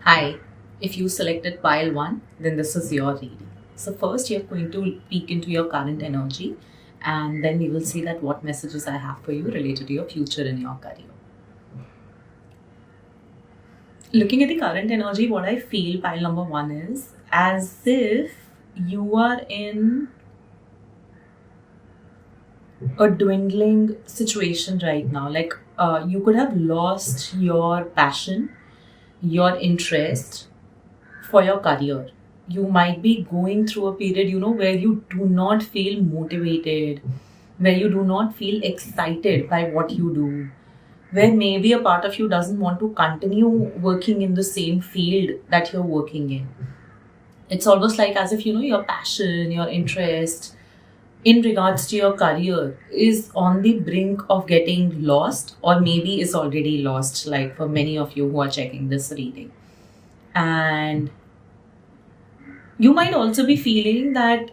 Hi, if you selected pile 1, then this is your reading. So, first you're going to peek into your current energy, and then we will see that what messages I have for you related to your future in your career. Looking at the current energy, what I feel pile number 1 is as if you are in a dwindling situation right now. Like you could have lost your passion, your interest for your career. You might be going through a period, where you do not feel motivated, where you do not feel excited by what you do, where maybe a part of you doesn't want to continue working in the same field that you're working in. It's almost like as if, your passion, your interest in regards to your career is on the brink of getting lost, or maybe is already lost, like for many of you who are checking this reading. And you might also be feeling that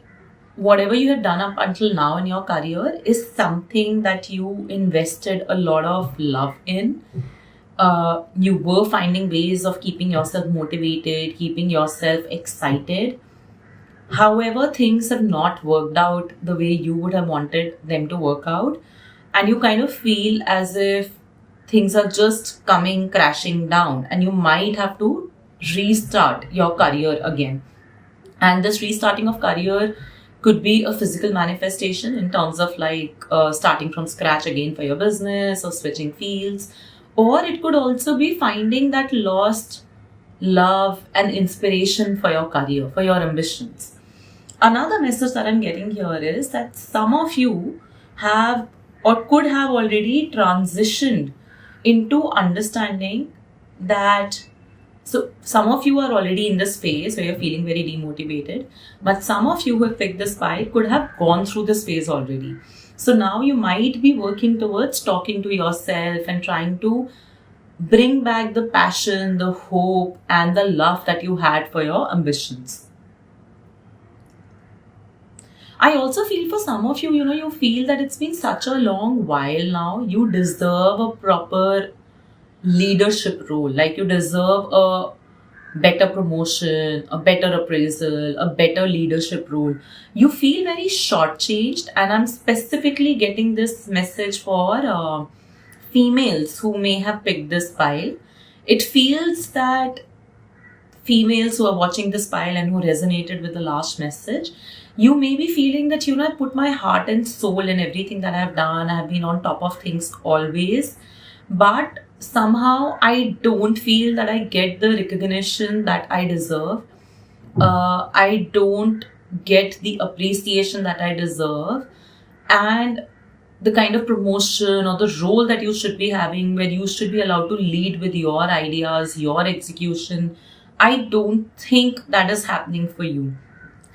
whatever you have done up until now in your career is something that you invested a lot of love in. You were finding ways of keeping yourself motivated, keeping yourself excited. However, things have not worked out the way you would have wanted them to work out, and you kind of feel as if things are just coming crashing down, and you might have to restart your career again. And this restarting of career could be a physical manifestation in terms of like starting from scratch again for your business or switching fields, or it could also be finding that lost love and inspiration for your career, for your ambitions. Another message that I'm getting here is that some of you have or could have already transitioned into understanding that. So, some of you are already in this phase where you're feeling very demotivated, but some of you who have picked this pile could have gone through this phase already. So, now you might be working towards talking to yourself and trying to bring back the passion, the hope, and the love that you had for your ambitions. I also feel for some of you, you feel that it's been such a long while now. You deserve a proper leadership role. Like you deserve a better promotion, a better appraisal, a better leadership role. You feel very shortchanged, and I'm specifically getting this message for females who may have picked this pile. It feels that females who are watching this pile and who resonated with the last message, you may be feeling that, I put my heart and soul in everything that I've done. I've been on top of things always. But somehow I don't feel that I get the recognition that I deserve. I don't get the appreciation that I deserve. And the kind of promotion or the role that you should be having, where you should be allowed to lead with your ideas, your execution, I don't think that is happening for you.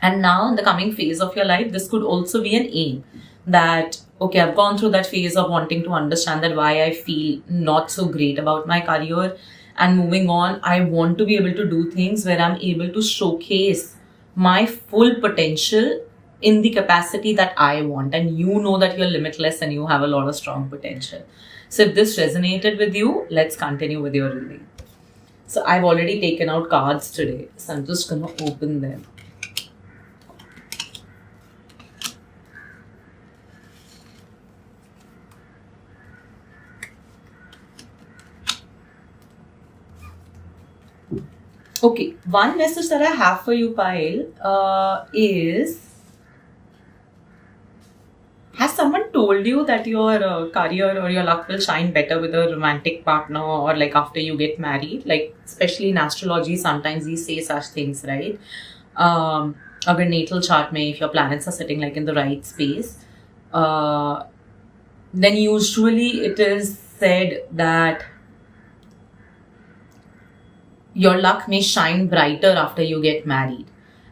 And now in the coming phase of your life, this could also be an aim that, okay, I've gone through that phase of wanting to understand that why I feel not so great about my career, and moving on, I want to be able to do things where I'm able to showcase my full potential in the capacity that I want. And you know that you're limitless and you have a lot of strong potential. So if this resonated with you, let's continue with your reading. So I've already taken out cards today, so I'm just going to open them. Okay, one message that I have for you, Payal, is, has someone told you that your career or your luck will shine better with a romantic partner, or like after you get married? Like, especially in astrology, sometimes we say such things, right? Agar natal chart mein, if your planets are sitting like in the right space, then usually it is said that your luck may shine brighter after you get married.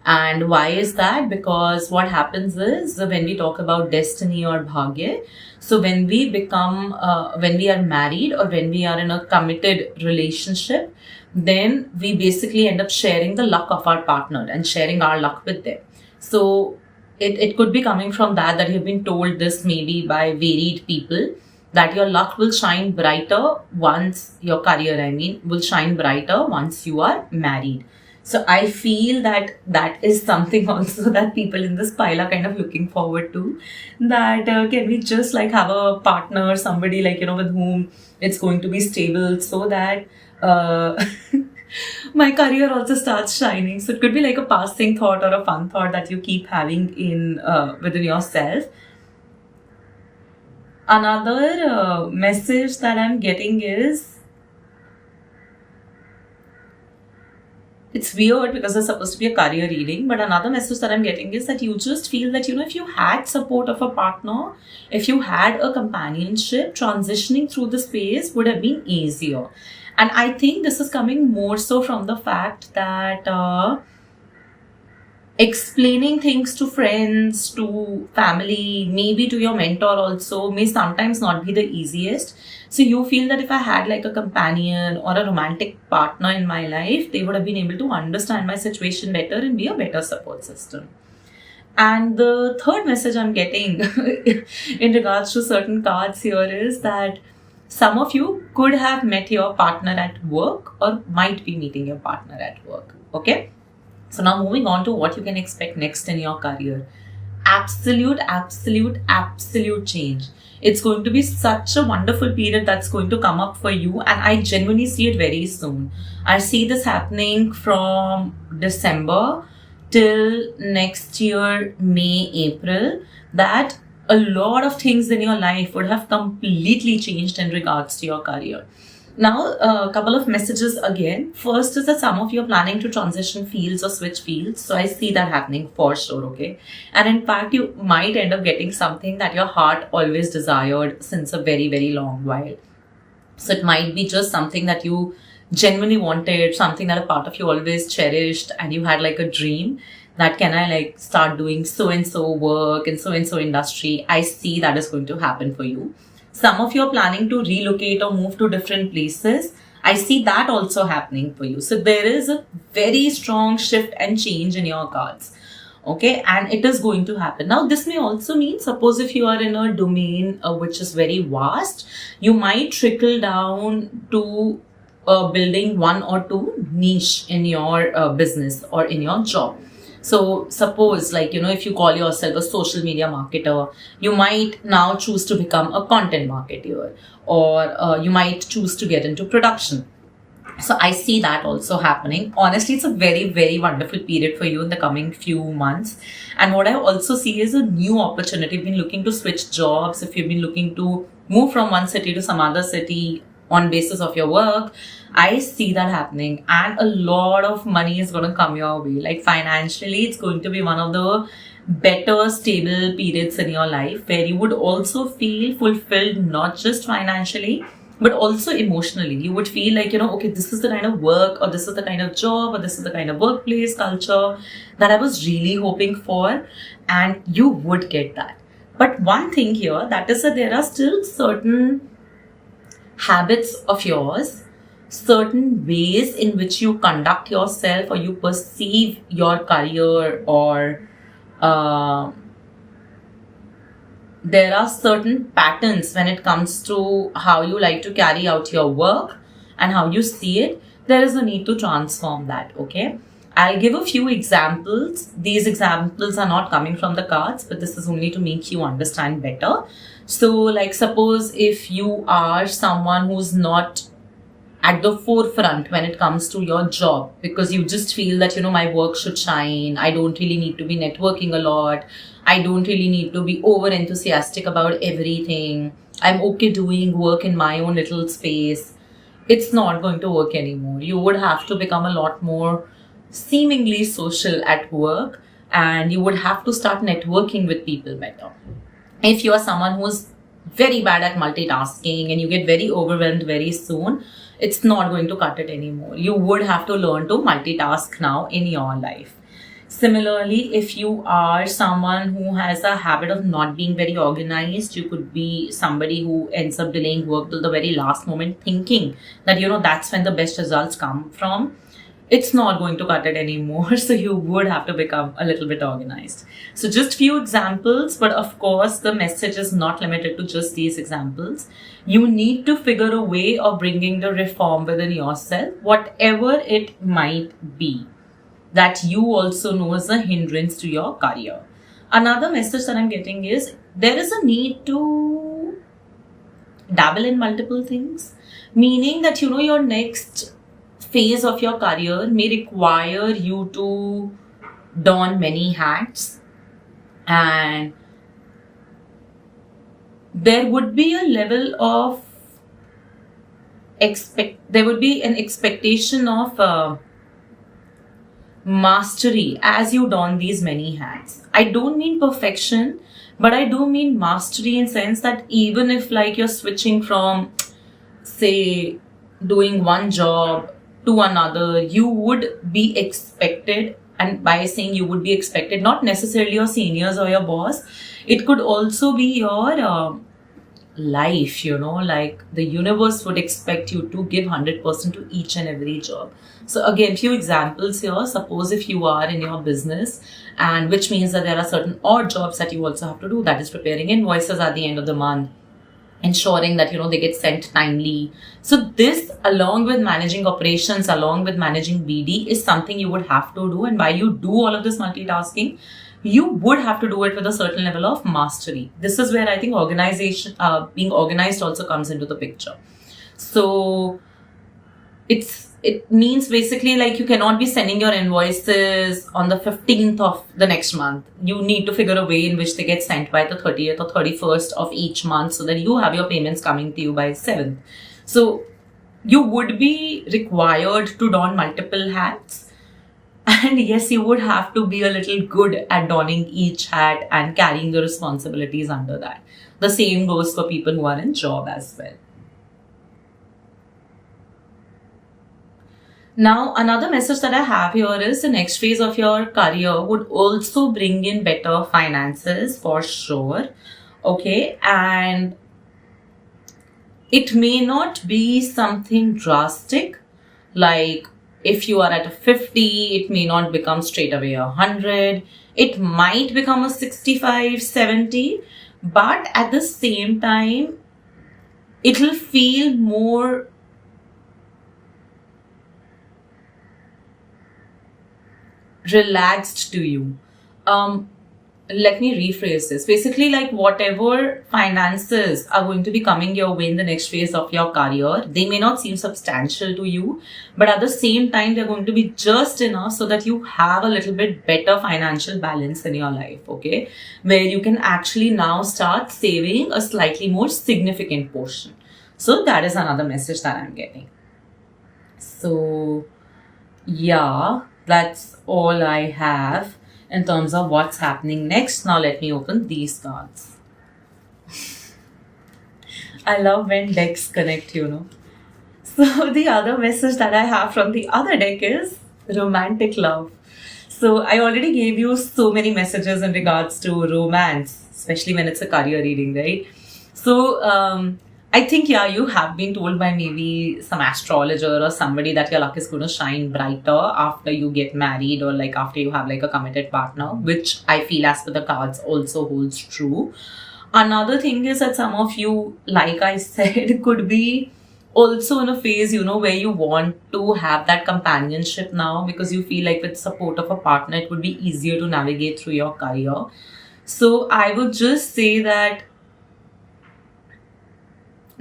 And why is that? Because what happens is when we talk about destiny or bhagya, so when we when we are married or when we are in a committed relationship, then we basically end up sharing the luck of our partner and sharing our luck with them. So it could be coming from that you've been told this maybe by varied people, that your luck will shine brighter once your career, will shine brighter once you are married. So I feel that that is something also that people in this pile are kind of looking forward to. That can we just like have a partner, somebody like, with whom it's going to be stable, so that my career also starts shining. So it could be like a passing thought or a fun thought that you keep having in within yourself. Another message that I'm getting is, it's weird because it's supposed to be a career reading, but another message that I'm getting is that you just feel that, if you had support of a partner, if you had a companionship, transitioning through the space would have been easier. And I think this is coming more so from the fact that explaining things to friends, to family, maybe to your mentor also, may sometimes not be the easiest. So you feel that if I had like a companion or a romantic partner in my life, they would have been able to understand my situation better and be a better support system. And the third message I'm getting in regards to certain cards here is that some of you could have met your partner at work or might be meeting your partner at work. Okay. So now moving on to what you can expect next in your career. Absolute change. It's going to be such a wonderful period that's going to come up for you, and I genuinely see it very soon. I see this happening from December till next year, May, April, that a lot of things in your life would have completely changed in regards to your career. Now, a couple of messages again. First is that some of you are planning to transition fields or switch fields. So I see that happening for sure, okay? And in fact, you might end up getting something that your heart always desired since a very, very long while. So it might be just something that you genuinely wanted, something that a part of you always cherished, and you had like a dream that, can I like start doing so-and-so work in so-and-so industry? I see that is going to happen for you. Some of you are planning to relocate or move to different places. I see that also happening for you. So there is a very strong shift and change in your cards. Okay, and it is going to happen. Now, this may also mean, suppose if you are in a domain which is very vast, you might trickle down to building one or two niche in your business or in your job. So suppose like, if you call yourself a social media marketer, you might now choose to become a content marketer, or you might choose to get into production. So I see that also happening. Honestly, it's a very, very wonderful period for you in the coming few months. And what I also see is a new opportunity. If you've been looking to switch jobs, if you've been looking to move from one city to some other city on basis of your work, I see that happening, and a lot of money is going to come your way. Like financially, it's going to be one of the better stable periods in your life where you would also feel fulfilled, not just financially, but also emotionally. You would feel like, okay, this is the kind of work, or this is the kind of job, or this is the kind of workplace culture that I was really hoping for, and you would get that. But one thing here, that is that there are still certain habits of yours, certain ways in which you conduct yourself or you perceive your career, or there are certain patterns when it comes to how you like to carry out your work and how you see it. There is a need to transform that, okay? I'll give a few examples. These examples are not coming from the cards, but this is only to make you understand better. So like, suppose if you are someone who's not at the forefront when it comes to your job, because you just feel that, my work should shine. I don't really need to be networking a lot. I don't really need to be over enthusiastic about everything. I'm okay doing work in my own little space. It's not going to work anymore. You would have to become a lot more seemingly social at work, and you would have to start networking with people better. If you are someone who's very bad at multitasking and you get very overwhelmed very soon, it's not going to cut it anymore. You would have to learn to multitask now in your life. Similarly, if you are someone who has a habit of not being very organized, you could be somebody who ends up delaying work till the very last moment, thinking that, that's when the best results come from. it's not going to cut it anymore. So you would have to become a little bit organized. So just few examples, but of course the message is not limited to just these examples. You need to figure a way of bringing the reform within yourself, whatever it might be, that you also know is a hindrance to your career. Another message that I'm getting is there is a need to dabble in multiple things, meaning that your next phase of your career may require you to don many hats, and there would be a level of there would be an expectation of mastery as you don these many hats. I don't mean perfection, but I do mean mastery in sense that even if like you're switching from, say, doing one job to another, you would be expected, and by saying you would be expected, not necessarily your seniors or your boss, it could also be your life, like the universe would expect you to give 100% to each and every job. So again, few examples here. Suppose if you are in your business, and which means that there are certain odd jobs that you also have to do, that is preparing invoices at the end of the month, ensuring that they get sent timely. So this, along with managing operations, along with managing BD, is something you would have to do. And while you do all of this multitasking, you would have to do it with a certain level of mastery. This is where I think being organized also comes into the picture. So it means basically like you cannot be sending your invoices on the 15th of the next month. You need to figure a way in which they get sent by the 30th or 31st of each month, so that you have your payments coming to you by 7th. So you would be required to don multiple hats. And yes, you would have to be a little good at donning each hat and carrying the responsibilities under that. The same goes for people who are in job as well. Now, another message that I have here is the next phase of your career would also bring in better finances for sure. Okay. And it may not be something drastic, like if you are at a 50, it may not become straight away 100. It might become a 65, 70. But at the same time, it will feel more relaxed to you. Let me rephrase this. Basically, like whatever finances are going to be coming your way in the next phase of your career, they may not seem substantial to you, but at the same time, they're going to be just enough so that you have a little bit better financial balance in your life, okay? Where you can actually now start saving a slightly more significant portion. So that is another message that I'm getting. So yeah, that's all I have in terms of what's happening next. Now let me open these cards. I love when decks connect, So the other message that I have from the other deck is romantic love. So I already gave you so many messages in regards to romance, especially when it's a career reading, right? So I think, you have been told by maybe some astrologer or somebody that your luck is going to shine brighter after you get married, or like after you have like a committed partner, which I feel as per the cards also holds true. Another thing is that some of you, like I said, could be also in a phase, where you want to have that companionship now, because you feel like with support of a partner, it would be easier to navigate through your career. So I would just say that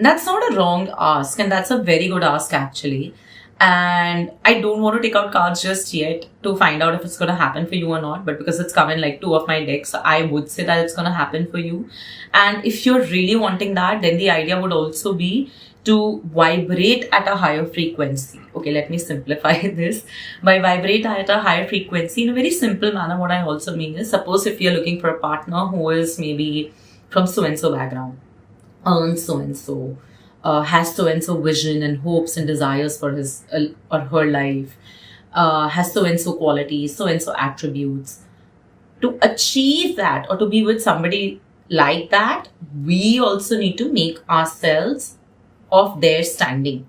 that's not a wrong ask, and that's a very good ask actually. And I don't want to take out cards just yet to find out if it's going to happen for you or not, but because it's come in like 2 of my decks, I would say that it's going to happen for you. And if you're really wanting that, then the idea would also be to vibrate at a higher frequency. Okay, let me simplify this. By vibrate at a higher frequency, in a very simple manner, what I also mean is, suppose if you're looking for a partner who is maybe from so-and-so background, earns so-and-so, has so-and-so vision and hopes and desires for his or her life, has so-and-so qualities, so-and-so attributes. To achieve that, or to be with somebody like that, we also need to make ourselves of their standing.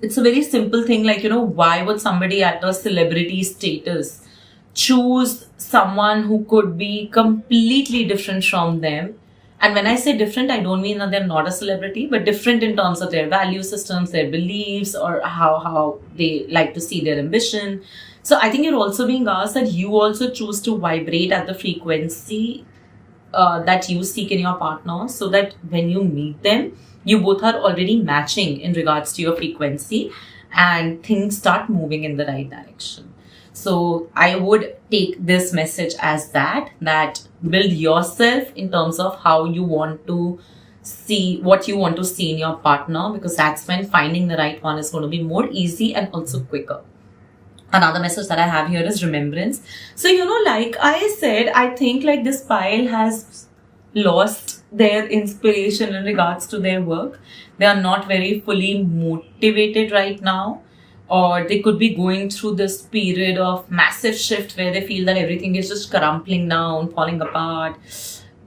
it's a very simple thing, like, why would somebody at a celebrity status choose someone who could be completely different from them? And when I say different, I don't mean that they're not a celebrity, but different in terms of their value systems, their beliefs, or how they like to see their ambition. So I think you're also being asked that you also choose to vibrate at the frequency that you seek in your partner, so that when you meet them, you both are already matching in regards to your frequency, and things start moving in the right direction. So I would take this message as that build yourself in terms of how you want to see, what you want to see in your partner, because that's when finding the right one is going to be more easy and also quicker. Another message that I have here is remembrance. So, like I said, I think like this pile has lost their inspiration in regards to their work. They are not very fully motivated right now, or they could be going through this period of massive shift where they feel that everything is just crumbling down, falling apart.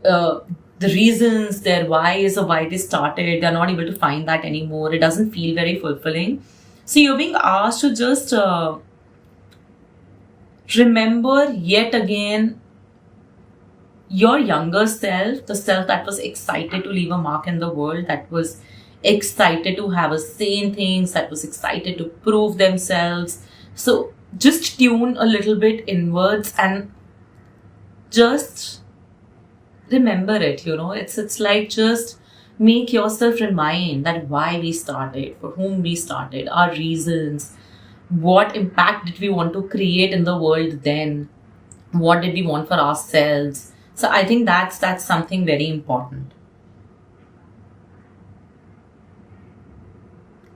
The reasons, their whys of why they started, they're not able to find that anymore. It doesn't feel very fulfilling. So you're being asked to just remember yet again your younger self, the self that was excited to leave a mark in the world, that was excited to have a say in things, that was excited to prove themselves. So just tune a little bit inwards and just remember it. It's like, just make yourself remind that why we started, for whom we started, our reasons, what impact did we want to create in the world then, what did we want for ourselves. So I think that's something very important.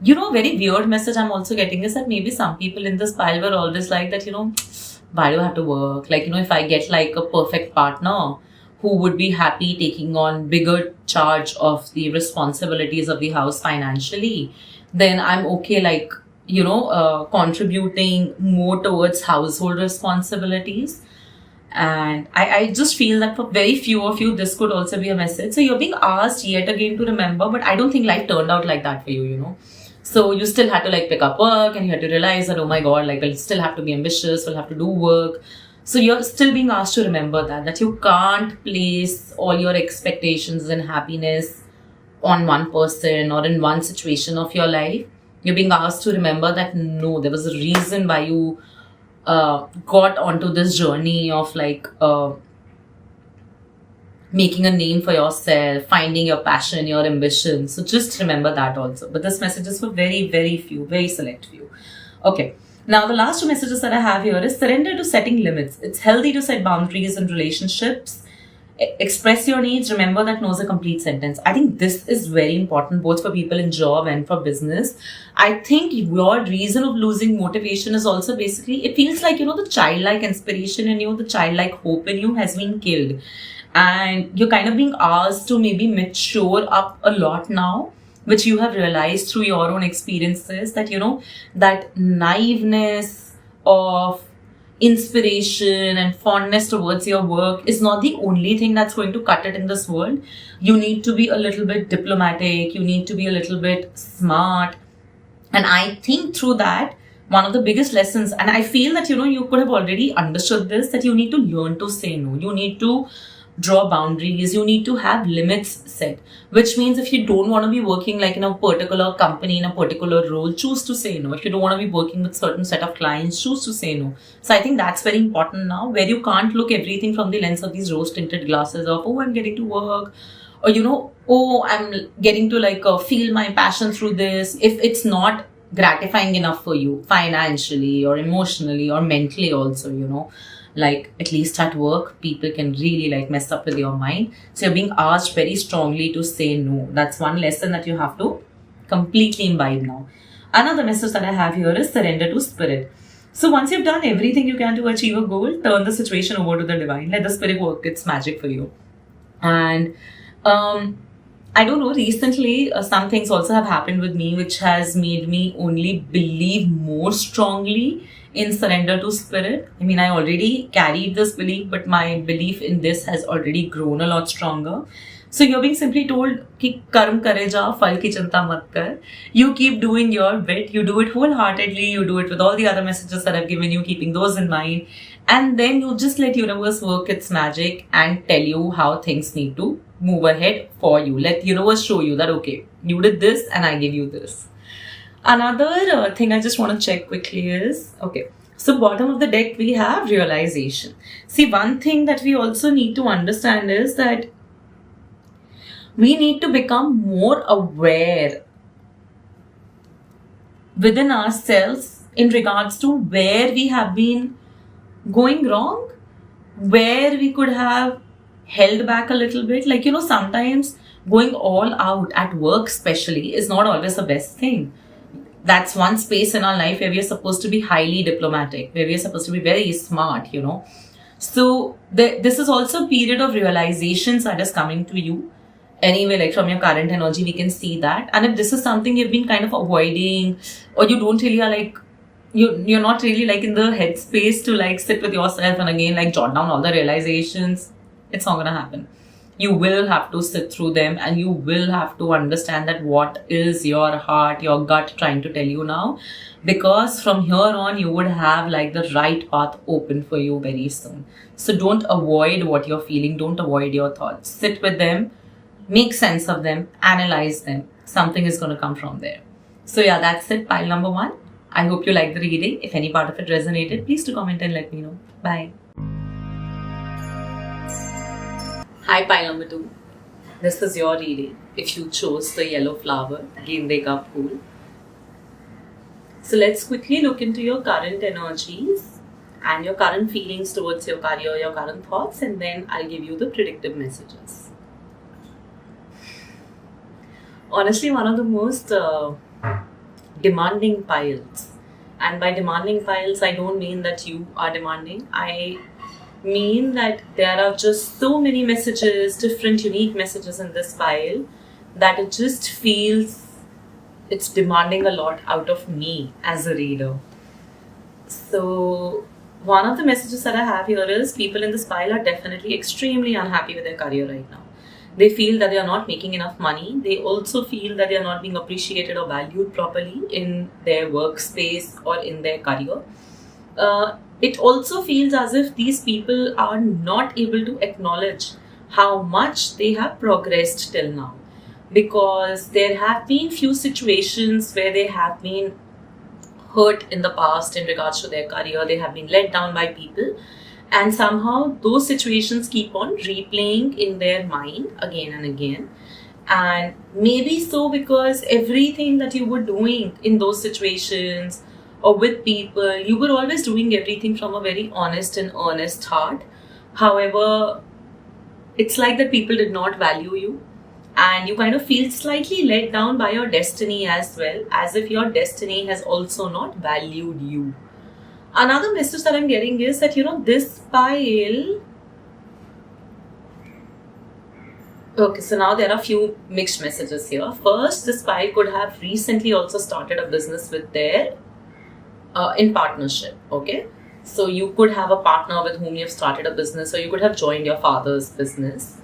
Very weird message I'm also getting is that maybe some people in this pile were always like that, why do I have to work? Like, if I get like a perfect partner who would be happy taking on bigger charge of the responsibilities of the house financially, then I'm okay, like, contributing more towards household responsibilities. And I just feel that for very few of you, this could also be a message. So you're being asked yet again to remember, but I don't think life turned out like that for you, So you still had to like pick up work, and you had to realize that, oh my God, like we'll still have to be ambitious, we'll have to do work. So you're still being asked to remember that you can't place all your expectations and happiness on one person or in one situation of your life. You're being asked to remember that no, there was a reason why you got onto this journey of like making a name for yourself, finding your passion, your ambition. So just remember that also. But this message is for very, very few, very select few. Okay. Now, the last two messages that I have here is surrender to setting limits. It's healthy to set boundaries in relationships. Express your needs. Remember that no is a complete sentence. I think this is very important both for people in job and for business. I think your reason of losing motivation is also basically, it feels like, the childlike inspiration in you, the childlike hope in you has been killed. And you're kind of being asked to maybe mature up a lot now, which you have realized through your own experiences that, that naiveness of inspiration and fondness towards your work is not the only thing that's going to cut it in this world. You need to be a little bit diplomatic. You need to be a little bit smart. And I think through that, one of the biggest lessons, and I feel that, you could have already understood this, that you need to learn to say no. You need to draw boundaries. You need to have limits set, which means if you don't want to be working like in a particular company, in a particular role, choose to say no. If you don't want to be working with certain set of clients, choose to say no. So I think that's very important now, where you can't look everything from the lens of these rose tinted glasses of, oh, I'm getting to work, or, oh, I'm getting to like feel my passion through this. If it's not gratifying enough for you financially or emotionally or mentally also, like at least at work, people can really like mess up with your mind. So you're being asked very strongly to say no. That's one lesson that you have to completely imbibe now. Another message that I have here is surrender to spirit. So once you've done everything you can to achieve a goal, turn the situation over to the divine. Let the spirit work its magic for you. And I don't know, recently some things also have happened with me which has made me only believe more strongly in surrender to spirit. I mean, I already carried this belief, but my belief in this has already grown a lot stronger. So you're being simply told कि कर्म करे जा, फल की चिंता मत कर. You keep doing your bit. You do it wholeheartedly. You do it with all the other messages that I've given you, keeping those in mind. And then you just let universe work its magic and tell you how things need to move ahead for you. Let universe show you that, okay, you did this and I give you this. Another thing I just want to check quickly is, okay, so bottom of the deck we have realization. See, one thing that we also need to understand is that we need to become more aware within ourselves in regards to where we have been going wrong, where we could have held back a little bit. Like, sometimes going all out at work especially is not always the best thing. That's one space in our life where we are supposed to be highly diplomatic, where we are supposed to be very smart, So this is also a period of realizations that is coming to you. Anyway, like from your current energy, we can see that. And if this is something you've been kind of avoiding, or you don't really are like, you're not really like in the headspace to like sit with yourself and again like jot down all the realizations, it's not gonna happen. You will have to sit through them and you will have to understand that what is your heart, your gut trying to tell you now. Because from here on, you would have like the right path open for you very soon. So don't avoid what you're feeling. Don't avoid your thoughts. Sit with them. Make sense of them, analyze them. Something is going to come from there. So yeah, that's it, pile number 1. I hope you liked the reading. If any part of it resonated, please do comment and let me know. Bye. Hi, pile number 2. This is your reading. If you chose the yellow flower, Gende ka Phool. So let's quickly look into your current energies and your current feelings towards your career, your current thoughts, and then I'll give you the predictive messages. Honestly, one of the most demanding piles. And by demanding piles, I don't mean that you are demanding. I mean that there are just so many messages, different unique messages in this pile, that it just feels it's demanding a lot out of me as a reader. So one of the messages that I have here is people in this pile are definitely extremely unhappy with their career right now. They feel that they are not making enough money. They also feel that they are not being appreciated or valued properly in their workspace or in their career. It also feels as if these people are not able to acknowledge how much they have progressed till now. Because there have been few situations where they have been hurt in the past in regards to their career. They have been let down by people. And somehow those situations keep on replaying in their mind again and again. And maybe so because everything that you were doing in those situations or with people, you were always doing everything from a very honest and earnest heart. However, it's like that people did not value you. And you kind of feel slightly let down by your destiny as well, as if your destiny has also not valued you. Another message that I'm getting is that, this pile... Okay, so now there are a few mixed messages here. First, this pile could have recently also started a business with their... in partnership, okay? So you could have a partner with whom you've started a business, or you could have joined your father's business.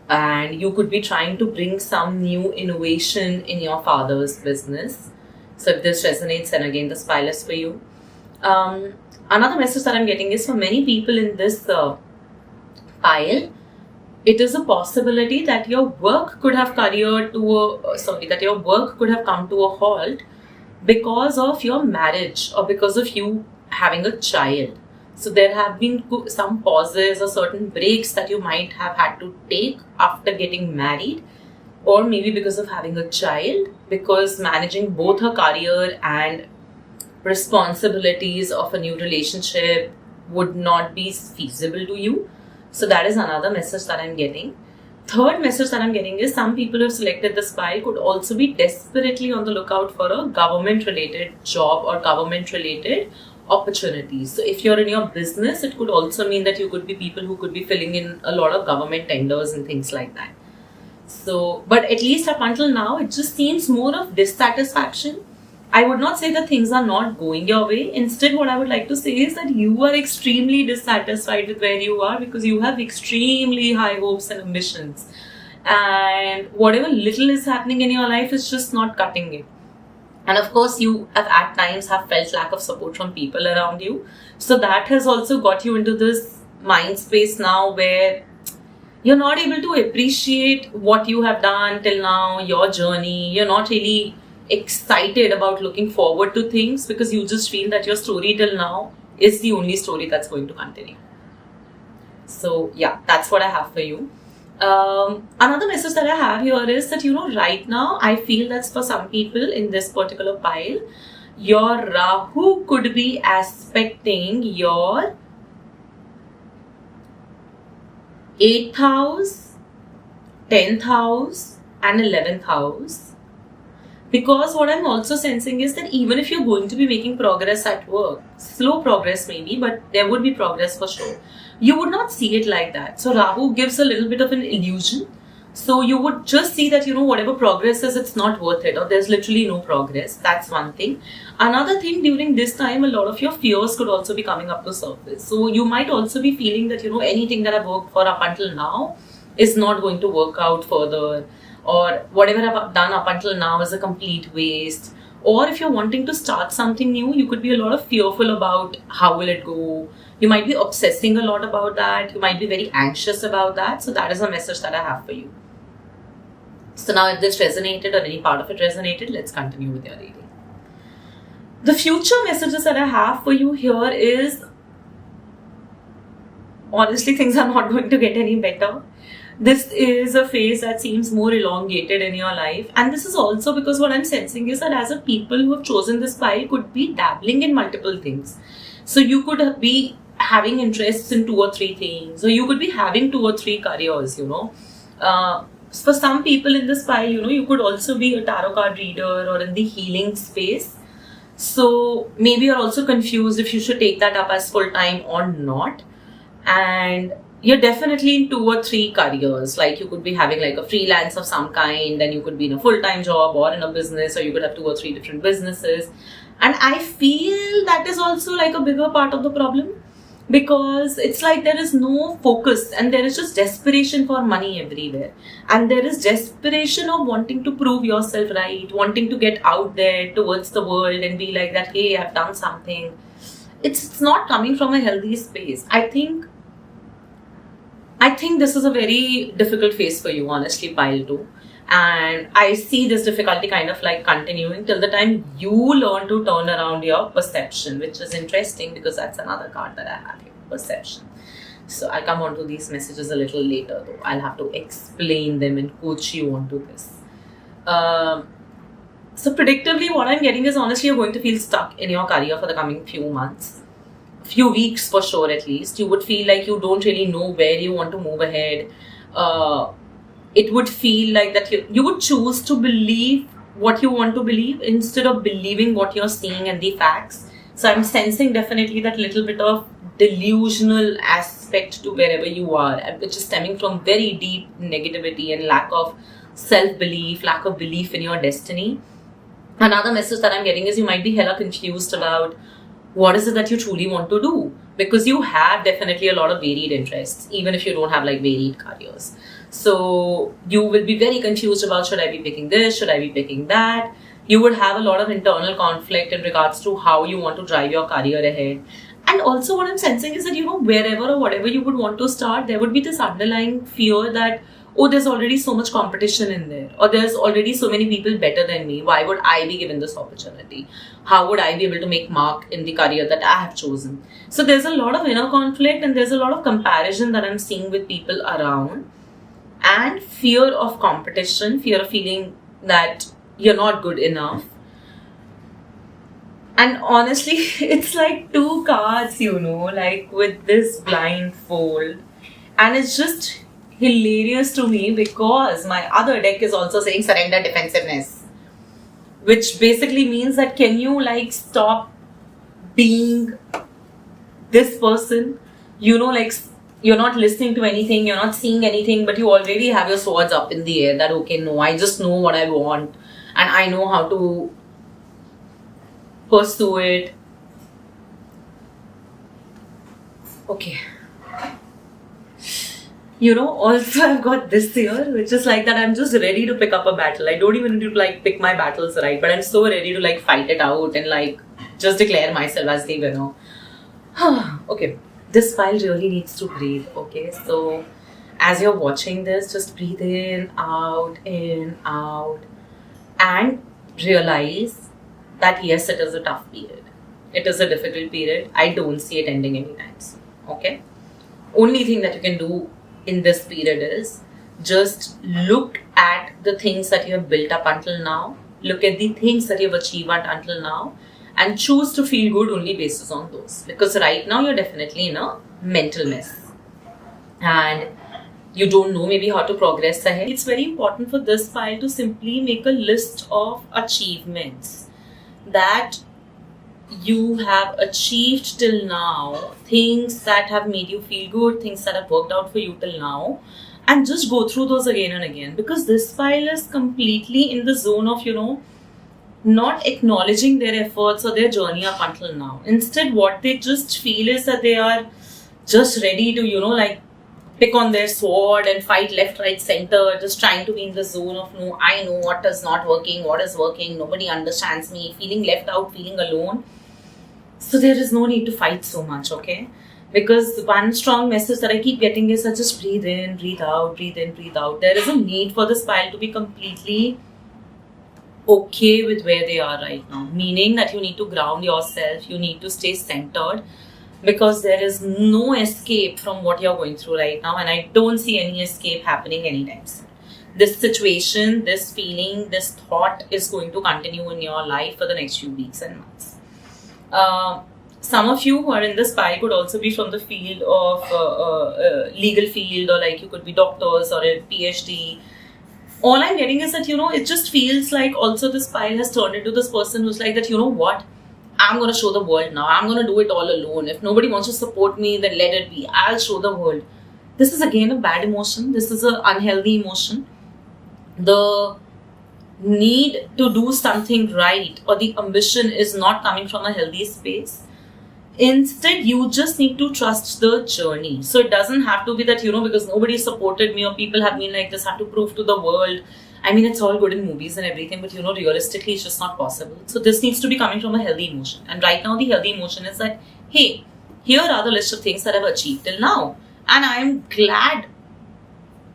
And you could be trying to bring some new innovation in your father's business. So if this resonates, then again, this pile is for you. Another message that I'm getting is for many people in this pile, it is a possibility that your work could have that your work could have come to a halt because of your marriage or because of you having a child. So there have been some pauses or certain breaks that you might have had to take after getting married, or maybe because of having a child, because managing both her career and responsibilities of a new relationship would not be feasible to you. So that is another message that I'm getting. Third message that I'm getting is some people who have selected this pile could also be desperately on the lookout for a government-related job or government-related opportunities. So if you're in your business, it could also mean that you could be people who could be filling in a lot of government tenders and things like that. So, but at least up until now, it just seems more of dissatisfaction. I would not say that things are not going your way. Instead, what I would like to say is that you are extremely dissatisfied with where you are because you have extremely high hopes and ambitions. and whatever little is happening in your life is just not cutting it. And of course, you have at times have felt lack of support from people around you. So that has also got you into this mind space now where you're not able to appreciate what you have done till now, your journey. You're not really excited about looking forward to things because you just feel that your story till now is the only story that's going to continue. So yeah, that's what I have for you. Another message that I have here is that, right now I feel that's for some people in this particular pile, your Rahu could be aspecting your 8th house, 10th house, and 11th house. Because what I'm also sensing is that even if you're going to be making progress at work, slow progress maybe, but there would be progress for sure, you would not see it like that. So Rahu gives a little bit of an illusion. So you would just see that, whatever progress is, it's not worth it, or there's literally no progress. That's one thing. Another thing, during this time, a lot of your fears could also be coming up to surface. So you might also be feeling that, anything that I've worked for up until now is not going to work out further, or whatever I've done up until now is a complete waste. Or if you're wanting to start something new, you could be a lot of fearful about how will it go. You might be obsessing a lot about that. You might be very anxious about that. So that is a message that I have for you. So now if this resonated or any part of it resonated, let's continue with your reading. The future messages that I have for you here is, honestly, things are not going to get any better. This is a phase that seems more elongated in your life. And this is also because what I'm sensing is that as a people who have chosen this pile could be dabbling in multiple things. So you could be having interests in 2 or 3 things, or you could be having 2 or 3 careers, for some people in this pile, you could also be a tarot card reader or in the healing space. So maybe you're also confused if you should take that up as full-time or not. And you're definitely in 2 or 3 careers. Like you could be having like a freelance of some kind, then you could be in a full-time job or in a business, or you could have 2 or 3 different businesses. And I feel that is also like a bigger part of the problem, because it's like there is no focus and there is just desperation for money everywhere. And there is desperation of wanting to prove yourself right, wanting to get out there towards the world and be like that, hey, I've done something. It's not coming from a healthy space. I think this is a very difficult phase for you, honestly, pile 2. And I see this difficulty kind of like continuing till the time you learn to turn around your perception, which is interesting because that's another card that I have here, perception. So I'll come on to these messages a little later though. I'll have to explain them and coach you onto this. So predictably, what I'm getting is, honestly, you're going to feel stuck in your career for the coming few months. Few weeks for sure at least. You would feel like you don't really know where you want to move ahead. It would feel like that you would choose to believe what you want to believe instead of believing what you're seeing and the facts. So I'm sensing definitely that little bit of delusional aspect to wherever you are, which is stemming from very deep negativity and lack of self-belief, lack of belief in your destiny. Another message that I'm getting is you might be hella confused about what is it that you truly want to do, because you have definitely a lot of varied interests, even if you don't have like varied careers. So you will be very confused about, should I be picking this, should I be picking that? You would have a lot of internal conflict in regards to how you want to drive your career ahead. And also what I'm sensing is that, wherever or whatever you would want to start, there would be this underlying fear that, oh, there's already so much competition in there, or there's already so many people better than me. Why would I be given this opportunity? How would I be able to make mark in the career that I have chosen? So there's a lot of inner conflict and there's a lot of comparison that I'm seeing with people around, and fear of competition, fear of feeling that you're not good enough. And honestly, it's like 2 cards, like with this blindfold. And it's just hilarious to me because my other deck is also saying surrender defensiveness, which basically means that can you like stop being this person, like you're not listening to anything, you're not seeing anything, but you already have your swords up in the air that, okay, no, I just know what I want and I know how to pursue it. Okay. Also I've got this here, which is like that I'm just ready to pick up a battle. I don't even need to like pick my battles, right? But I'm so ready to like fight it out and like just declare myself as the winner. Okay, this file really needs to breathe. Okay, so as you're watching this, just breathe in, out, and realize that yes, it is a tough period. It is a difficult period. I don't see it ending anytime soon. Okay, only thing that you can do in this period is just look at the things that you have built up until now, look at the things that you've achieved until now, and choose to feel good only basis on those. Because right now you're definitely in a mental mess and you don't know maybe how to progress ahead. It's very important for this file to simply make a list of achievements that you have achieved till now, things that have made you feel good, things that have worked out for you till now, and just go through those again and again. Because this file is completely in the zone of, not acknowledging their efforts or their journey up until now. Instead, what they just feel is that they are just ready to, like pick on their sword and fight left, right, center, just trying to be in the zone of no, I know what is not working, what is working, nobody understands me, feeling left out, feeling alone. So there is no need to fight so much, okay? Because one strong message that I keep getting is that just breathe in, breathe out, breathe in, breathe out. There is a need for this pile to be completely okay with where they are right now. Meaning that you need to ground yourself, you need to stay centered, because there is no escape from what you're going through right now, and I don't see any escape happening anytime soon. This situation, this feeling, this thought is going to continue in your life for the next few weeks and months. Some of you who are in this pile could also be from the field of legal field, or like you could be doctors or a PhD. All I'm getting is that, it just feels like also this pile has turned into this person who's like that, what? I'm going to show the world now. I'm going to do it all alone. If nobody wants to support me, then let it be. I'll show the world. This is again a bad emotion. This is an unhealthy emotion. The need to do something right or the ambition is not coming from a healthy space. Instead, you just need to trust the journey. So it doesn't have to be that, because nobody supported me or people have been like this, have to prove to the world. I mean, it's all good in movies and everything, but realistically, it's just not possible. So this needs to be coming from a healthy emotion. And right now, the healthy emotion is that, hey, here are the list of things that I've achieved till now. And I'm glad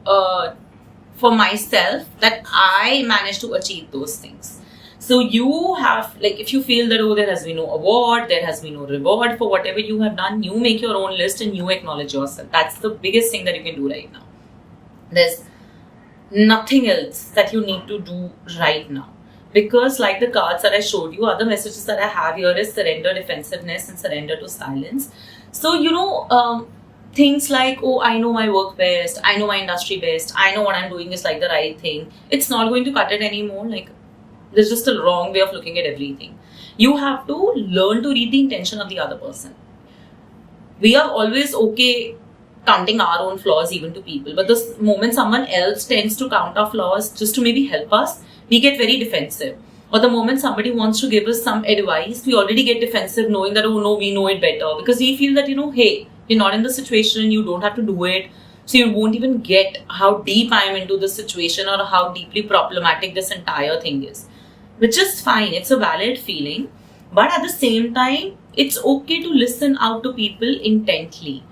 for myself that I managed to achieve those things. So you have, if you feel that, there has been no award, there has been no reward for whatever you have done, you make your own list and you acknowledge yourself. That's the biggest thing that you can do right now. There's nothing else that you need to do right now. Because like the cards that I showed you, other messages that I have here is surrender, defensiveness, and surrender to silence. So, things like, I know my work best, I know my industry best, I know what I'm doing is like the right thing. It's not going to cut it anymore. There's just a wrong way of looking at everything. You have to learn to read the intention of the other person. We are always okay counting our own flaws even to people. But the moment someone else tends to count our flaws just to maybe help us, we get very defensive. Or the moment somebody wants to give us some advice, we already get defensive knowing that, we know it better. Because we feel that, hey, you're not in the situation, you don't have to do it. So you won't even get how deep I am into this situation or how deeply problematic this entire thing is. Which is fine, it's a valid feeling. But at the same time, it's okay to listen out to people intently.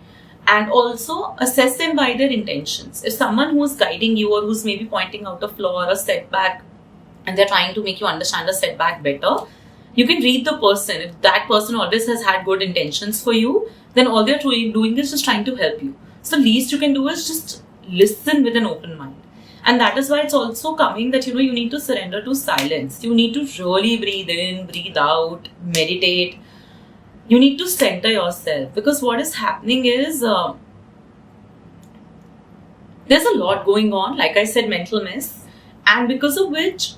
And also assess them by their intentions. If someone who is guiding you or who's maybe pointing out a flaw or a setback and they're trying to make you understand the setback better, you can read the person. If that person always has had good intentions for you, then all they're doing is just trying to help you. So least you can do is just listen with an open mind. And that is why it's also coming that, you need to surrender to silence. You need to really breathe in, breathe out, meditate. You need to center yourself, because what is happening is there's a lot going on, like I said, mental mess, and because of which,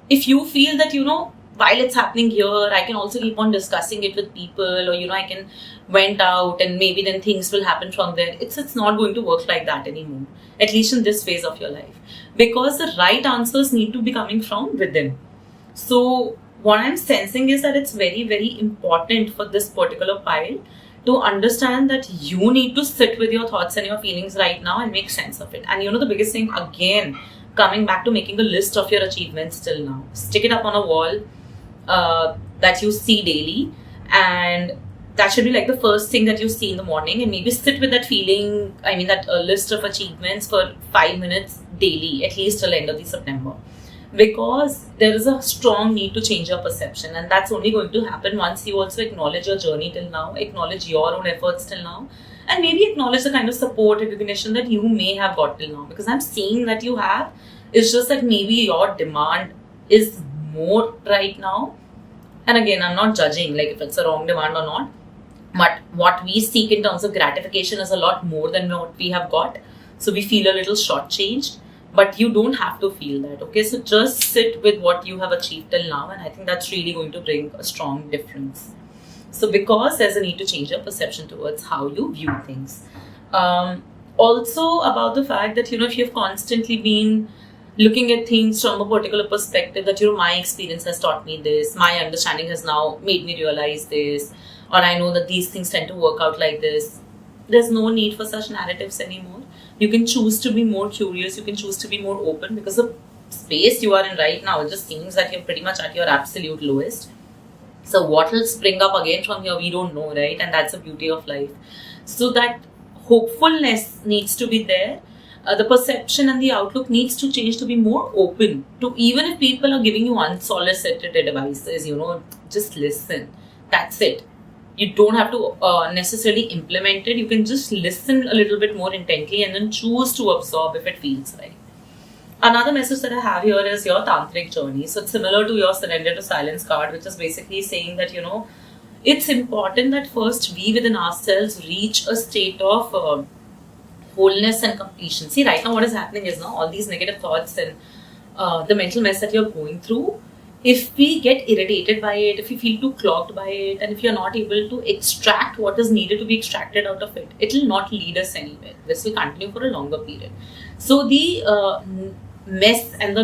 if you feel that, while it's happening here, I can also keep on discussing it with people, or, I can vent out and maybe then things will happen from there. It's not going to work like that anymore, at least in this phase of your life, because the right answers need to be coming from within. So what I'm sensing is that it's very, very important for this particular pile to understand that you need to sit with your thoughts and your feelings right now and make sense of it. And the biggest thing, again, coming back to making a list of your achievements till now, stick it up on a wall that you see daily, and that should be like the first thing that you see in the morning, and maybe sit with that feeling, that list of achievements for 5 minutes daily, at least till the end of the September. Because there is a strong need to change your perception, and that's only going to happen once you also acknowledge your journey till now, acknowledge your own efforts till now, and maybe acknowledge the kind of support, recognition that you may have got till now. Because I'm seeing that you have, it's just that maybe your demand is more right now. And again, I'm not judging like if it's a wrong demand or not, but what we seek in terms of gratification is a lot more than what we have got. So we feel a little shortchanged. But you don't have to feel that, okay? So just sit with what you have achieved till now, and I think that's really going to bring a strong difference. So because there's a need to change your perception towards how you view things. Also about the fact that, if you've constantly been looking at things from a particular perspective, that, my experience has taught me this, my understanding has now made me realize this, or I know that these things tend to work out like this. There's no need for such narratives anymore. You can choose to be more curious. You can choose to be more open, because the space you are in right now, it just seems that you're pretty much at your absolute lowest. So what will spring up again from here, we don't know, right? And that's the beauty of life. So that hopefulness needs to be there. The perception and the outlook needs to change to be more open to, even if people are giving you unsolicited advices, just listen. That's it. You don't have to necessarily implement it. You can just listen a little bit more intently and then choose to absorb if it feels right. Another message that I have here is your tantric journey. So it's similar to your surrender to silence card, which is basically saying that, it's important that first we within ourselves reach a state of wholeness and completion. See, right now what is happening is now all these negative thoughts and the mental mess that you're going through, if we get irritated by it, if you feel too clogged by it, and if you're not able to extract what is needed to be extracted out of it, it will not lead us anywhere. This will continue for a longer period. So the mess and the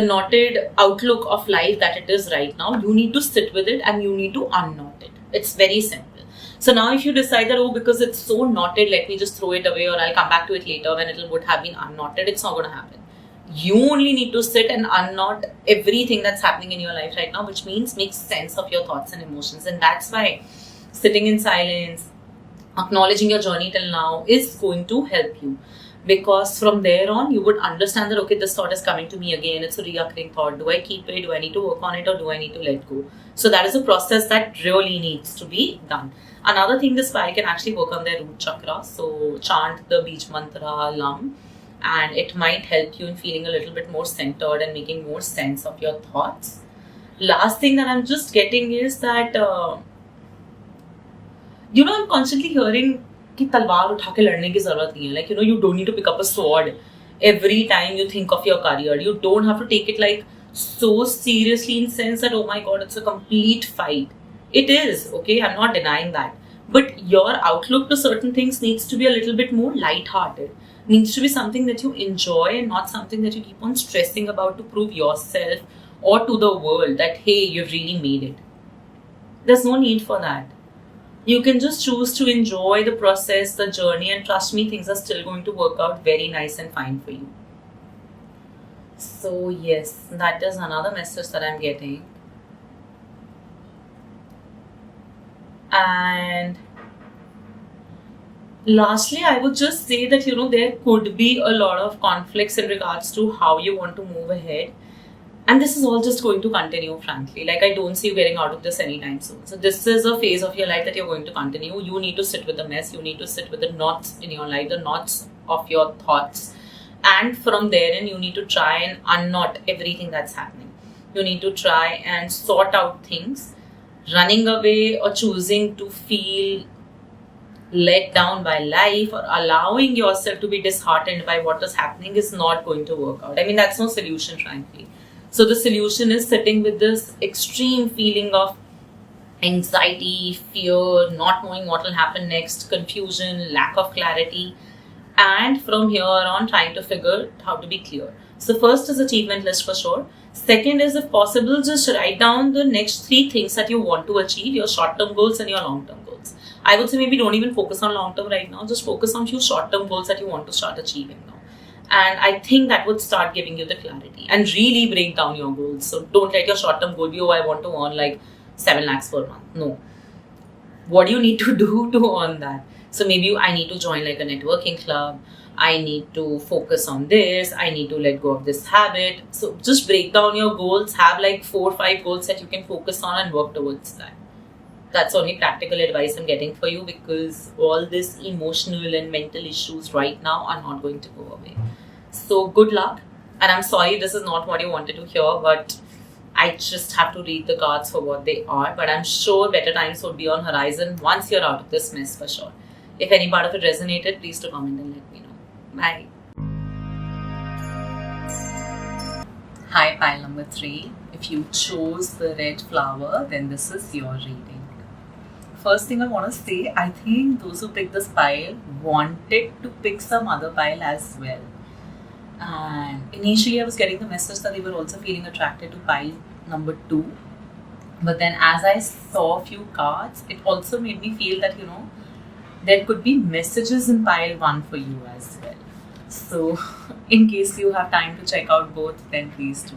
knotted outlook of life that it is right now, you need to sit with it and you need to unknot it. It's very simple. So now if you decide that, because it's so knotted, let me just throw it away, or I'll come back to it later when it would have been unknotted, it's not going to happen. You only need to sit and unknot everything that's happening in your life right now, which means make sense of your thoughts and emotions. And that's why sitting in silence, acknowledging your journey till now is going to help you. Because from there on, you would understand that, okay, this thought is coming to me again. It's a reoccurring thought. Do I keep it? Do I need to work on it? Or do I need to let go? So that is a process that really needs to be done. Another thing is why I can actually work on their root chakra. So chant the Beej mantra, Lam. And it might help you in feeling a little bit more centered and making more sense of your thoughts. Last thing that I'm just getting is that, I'm constantly hearing कि तलवार उठा के लड़ने की जरूरत नहीं है. Like, you don't need to pick up a sword every time you think of your career. You don't have to take it like so seriously in sense that, oh my God, it's a complete fight. It is, okay? I'm not denying that. But your outlook to certain things needs to be a little bit more light-hearted. Needs to be something that you enjoy and not something that you keep on stressing about to prove yourself or to the world that, hey, you've really made it. There's no need for that. You can just choose to enjoy the process, the journey, and trust me, things are still going to work out very nice and fine for you. So yes, that is another message that I'm getting. And lastly, I would just say that, there could be a lot of conflicts in regards to how you want to move ahead. And this is all just going to continue, frankly. Like, I don't see you getting out of this anytime soon. So this is a phase of your life that you're going to continue. You need to sit with the mess. You need to sit with the knots in your life, the knots of your thoughts. And from therein, you need to try and unknot everything that's happening. You need to try and sort out things. Running away or choosing to feel let down by life or allowing yourself to be disheartened by what is happening is not going to work out. I mean, that's no solution, frankly. So the solution is sitting with this extreme feeling of anxiety, fear, not knowing what will happen next, confusion, lack of clarity, and from here on trying to figure how to be clear. So first is achievement list for sure. Second is, if possible, just write down the next 3 things that you want to achieve, your short-term goals and your long-term goals. I would say maybe don't even focus on long-term right now. Just focus on few short-term goals that you want to start achieving now. And I think that would start giving you the clarity and really break down your goals. So don't let your short-term goal be, oh, I want to earn like 7 lakhs per month. No. What do you need to do to earn that? So maybe I need to join like a networking club. I need to focus on this. I need to let go of this habit. So just break down your goals. Have like 4 or 5 goals that you can focus on and work towards that. That's only practical advice I'm getting for you, because all this emotional and mental issues right now are not going to go away. So good luck. And I'm sorry this is not what you wanted to hear, but I just have to read the cards for what they are. But I'm sure better times would be on horizon once you're out of this mess for sure. If any part of it resonated, please do comment and let me know. Bye. Hi, pile number 3. If you chose the red flower, then this is your reading. First thing I want to say, I think those who picked this pile wanted to pick some other pile as well. And initially I was getting the message that they were also feeling attracted to pile number 2. But then as I saw a few cards, it also made me feel that, there could be messages in pile 1 for you as well. So in case you have time to check out both, then please do.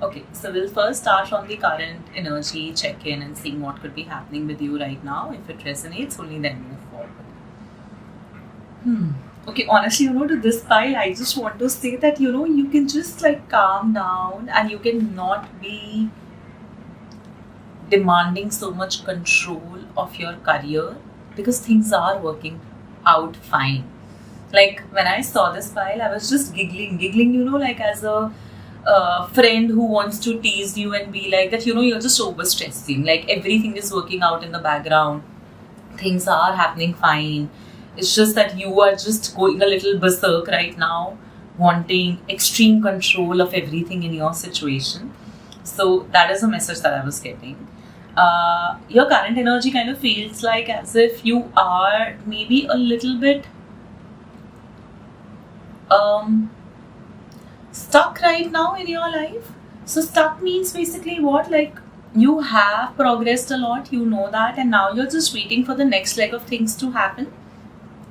Okay, so we'll first start on the current energy, check in and seeing what could be happening with you right now. If it resonates, only then move forward. Okay, honestly, to this pile, I just want to say that, you can just like calm down and you can not be demanding so much control of your career, because things are working out fine. Like when I saw this pile, I was just giggling, like as a friend who wants to tease you and be like that, you're just over stressing. Like everything is working out in the background. Things are happening fine. It's just that you are just going a little berserk right now, wanting extreme control of everything in your situation. So that is a message that I was getting. Your current energy kind of feels like as if you are maybe a little bit stuck right now in your life. So stuck means basically what? Like you have progressed a lot, you know that, and now you're just waiting for the next leg of things to happen.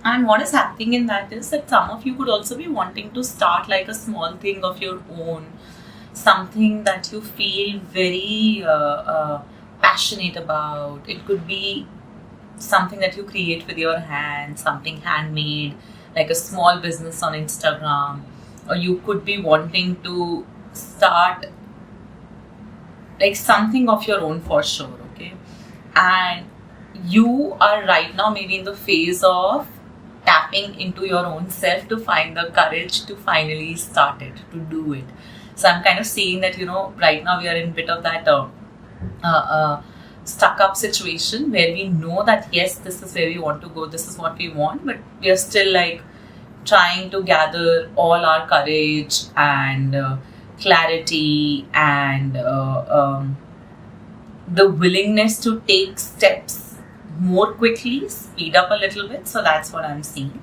And what is happening in that is that some of you could also be wanting to start like a small thing of your own, something that you feel very passionate about. It could be something that you create with your hands, something handmade, like a small business on Instagram, or you could be wanting to start like something of your own for sure, okay? And you are right now maybe in the phase of tapping into your own self to find the courage to finally start it, to do it. So I'm kind of seeing that, right now we are in a bit of that stuck up situation where we know that yes, this is where we want to go, this is what we want, but we are still like trying to gather all our courage and clarity and the willingness to take steps more quickly, speed up a little bit. So that's what I'm seeing.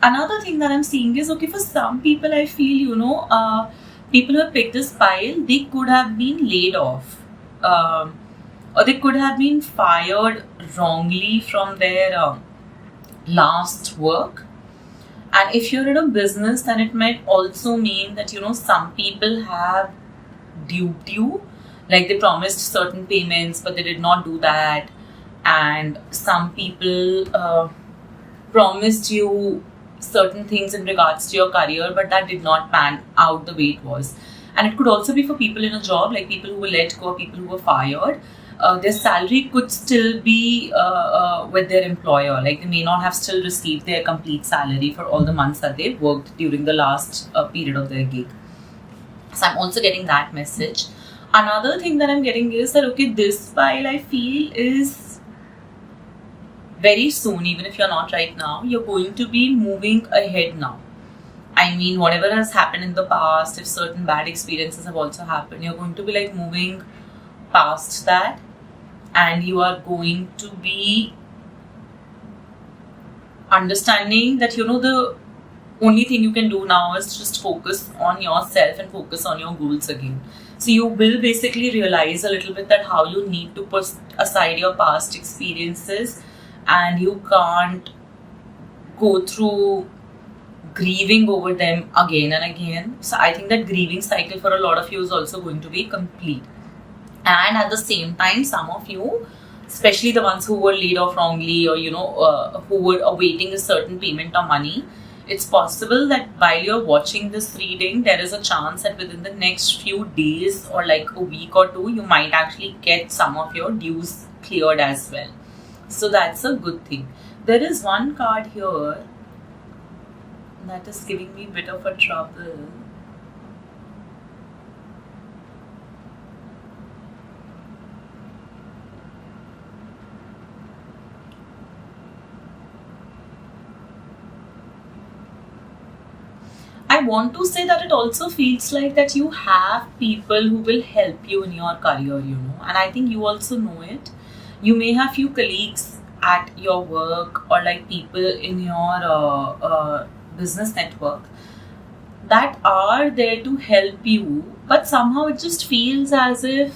Another thing that I'm seeing is, okay, for some people I feel, people who have picked this pile, they could have been laid off. Or they could have been fired wrongly from their last work. And if you're in a business, then it might also mean that, some people have duped you. Like they promised certain payments, but they did not do that. And some people promised you certain things in regards to your career, but that did not pan out the way it was. And it could also be for people in a job, like people who were let go, people who were fired. Their salary could still be with their employer. Like they may not have still received their complete salary for all the months that they worked during the last period of their gig. So I'm also getting that message. Another thing that I'm getting is that, okay, this pile I feel is very soon, even if you're not right now, you're going to be moving ahead now. I mean, whatever has happened in the past, if certain bad experiences have also happened, you're going to be like moving past that, and you are going to be understanding that, the only thing you can do now is just focus on yourself and focus on your goals again. So you will basically realize a little bit that how you need to put aside your past experiences, and you can't go through grieving over them again and again. So I think that grieving cycle for a lot of you is also going to be complete. And at the same time, some of you, especially the ones who were laid off wrongly, or who were awaiting a certain payment or money, it's possible that while you're watching this reading, there is a chance that within the next few days or like a week or two, you might actually get some of your dues cleared as well. So that's a good thing. There is one card here that is giving me a bit of a trouble. I want to say that it also feels like that you have people who will help you in your career, and I think you also know it. You may have few colleagues at your work, or like people in your business network that are there to help you, but somehow it just feels as if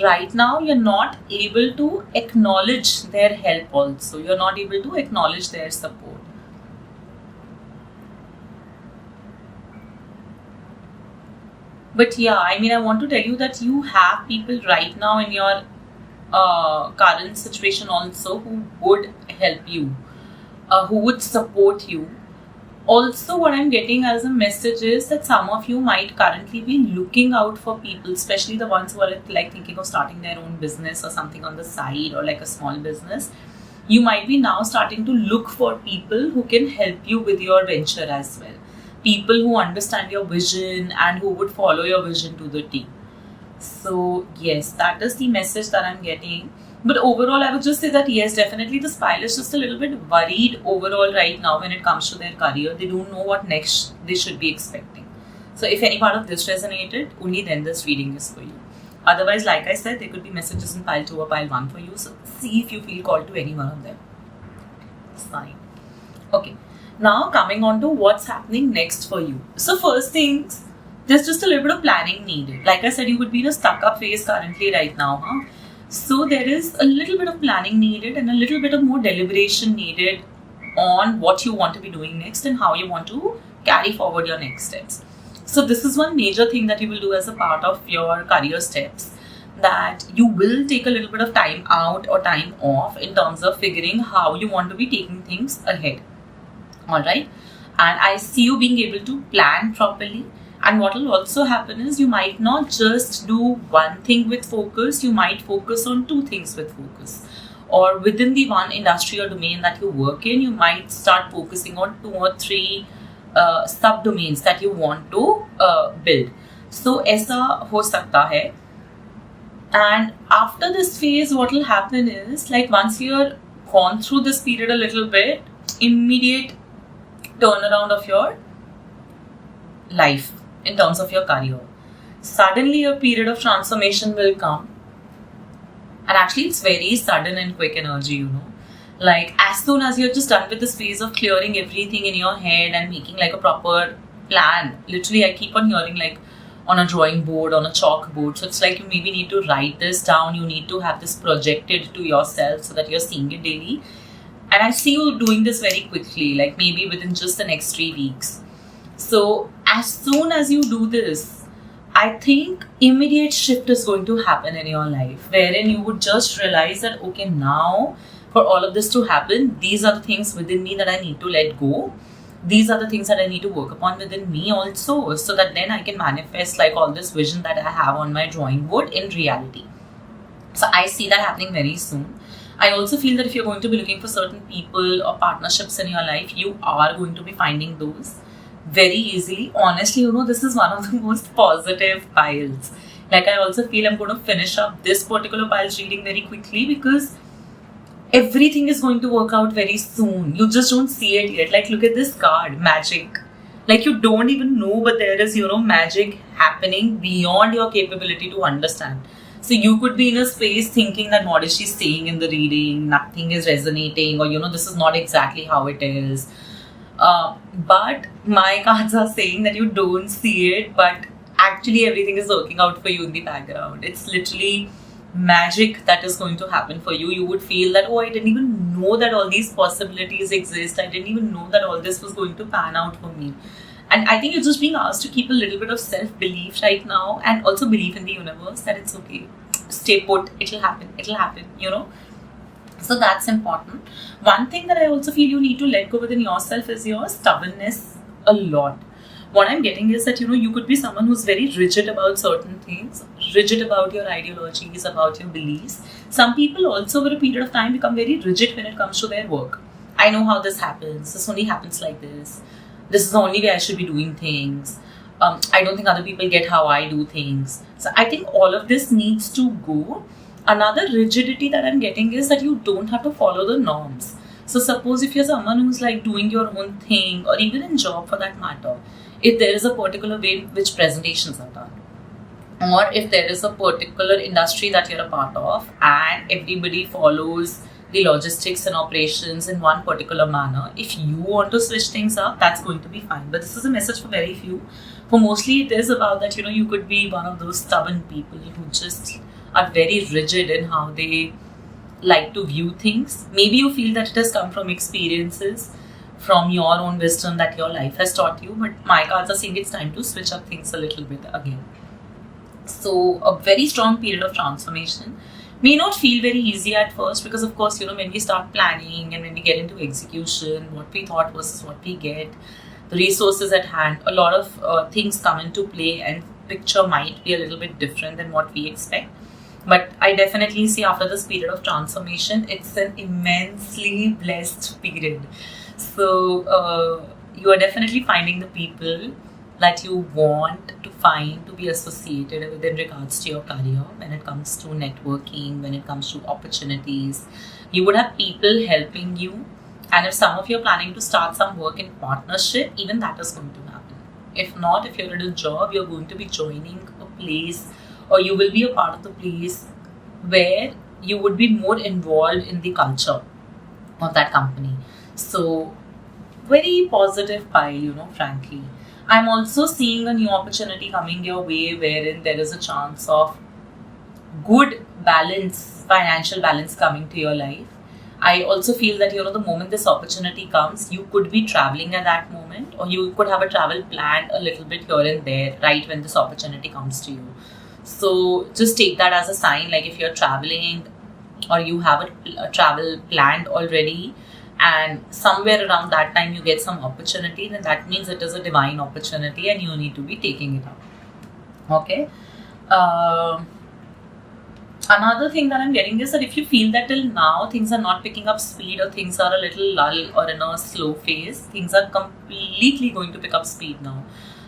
right now you're not able to acknowledge their help also. You're not able to acknowledge their support. But yeah, I mean, I want to tell you that you have people right now in your current situation also who would help you, who would support you. Also, what I'm getting as a message is that some of you might currently be looking out for people, especially the ones who are like thinking of starting their own business or something on the side, or like a small business. You might be now starting to look for people who can help you with your venture as well. People who understand your vision and who would follow your vision to the T. So yes, that is the message that I'm getting. But overall, I would just say that yes, definitely the Spiral is just a little bit worried overall right now when it comes to their career. They don't know what next they should be expecting. So if any part of this resonated, only then this reading is for you. Otherwise, like I said, there could be messages in pile 2 or pile 1 for you. So see if you feel called to any one of them. It's fine. Okay. Now coming on to what's happening next for you. So first things, there's just a little bit of planning needed. Like I said, you could be in a stuck up phase currently right now. So there is a little bit of planning needed and a little bit of more deliberation needed on what you want to be doing next and how you want to carry forward your next steps. So this is one major thing that you will do as a part of your career steps, that you will take a little bit of time out or time off in terms of figuring how you want to be taking things ahead. Alright, and I see you being able to plan properly. And what will also happen is you might not just do one thing with focus, you might focus on 2 things with focus. Or within the one industry or domain that you work in, you might start focusing on 2 or 3 subdomains that you want to build. So ऐसा हो सकता है. And after this phase, what will happen is, like once you're gone through this period a little bit, immediate turnaround of your life in terms of your career. Suddenly a period of transformation will come, and actually it's very sudden and quick energy, like as soon as you're just done with this phase of clearing everything in your head and making like a proper plan. Literally, I keep on hearing like on a drawing board, on a chalkboard. So it's like you maybe need to write this down, you need to have this projected to yourself so that you're seeing it daily. And I see you doing this very quickly, like maybe within just the next 3 weeks. So as soon as you do this, I think immediate shift is going to happen in your life, wherein you would just realize that, okay, now for all of this to happen, these are the things within me that I need to let go. These are the things that I need to work upon within me also, so that then I can manifest like all this vision that I have on my drawing board in reality. So I see that happening very soon. I also feel that if you're going to be looking for certain people or partnerships in your life, you are going to be finding those very easily. Honestly, this is one of the most positive piles. Like I also feel I'm going to finish up this particular pile's reading very quickly because everything is going to work out very soon. You just don't see it yet. Like look at this card, magic. Like you don't even know, but there is, magic happening beyond your capability to understand. So you could be in a space thinking that what is she saying in the reading? Nothing is resonating, or this is not exactly how it is. But my cards are saying that you don't see it, but actually everything is working out for you in the background. It's literally magic that is going to happen for you. You would feel that, oh, I didn't even know that all these possibilities exist. I didn't even know that all this was going to pan out for me. And I think you're just being asked to keep a little bit of self-belief right now, and also believe in the universe that it's okay. Stay put, it'll happen, So that's important. One thing that I also feel you need to let go within yourself is your stubbornness a lot. What I'm getting is that, you could be someone who's very rigid about certain things, rigid about your ideologies, about your beliefs. Some people also over a period of time become very rigid when it comes to their work. I know how this happens. This only happens like this. This is the only way I should be doing things. I don't think other people get how I do things. So I think all of this needs to go. Another rigidity that I'm getting is that you don't have to follow the norms. So suppose if you're someone who's like doing your own thing, or even in job for that matter, if there is a particular way in which presentations are done, or if there is a particular industry that you're a part of and everybody follows the logistics and operations in one particular manner, if you want to switch things up, that's going to be fine. But this is a message for very few. For mostly it is about that, you could be one of those stubborn people who just are very rigid in how they like to view things. Maybe you feel that it has come from experiences, from your own wisdom that your life has taught you, but my cards are saying it's time to switch up things a little bit again. So a very strong period of transformation. May not feel very easy at first because, of course, when we start planning and when we get into execution, what we thought versus what we get, the resources at hand, a lot of things come into play and picture might be a little bit different than what we expect. But I definitely see after this period of transformation, it's an immensely blessed period. So you are definitely finding the people that you want to find to be associated with in regards to your career, when it comes to networking, when it comes to opportunities. You would have people helping you. And if some of you are planning to start some work in partnership, even that is going to happen. If not, if you're at a job, you're going to be joining a place, or you will be a part of the place where you would be more involved in the culture of that company. So, very positive pile, frankly. I'm also seeing a new opportunity coming your way wherein there is a chance of good balance, financial balance coming to your life. I also feel that, the moment this opportunity comes, you could be traveling at that moment, or you could have a travel planned a little bit here and there, right when this opportunity comes to you. So just take that as a sign, like if you're traveling or you have a travel planned already, and somewhere around that time you get some opportunity, then that means it is a divine opportunity and you need to be taking it up. Okay. Another thing that I'm getting is that if you feel that till now things are not picking up speed, or things are a little lull or in a slow phase, things are completely going to pick up speed now.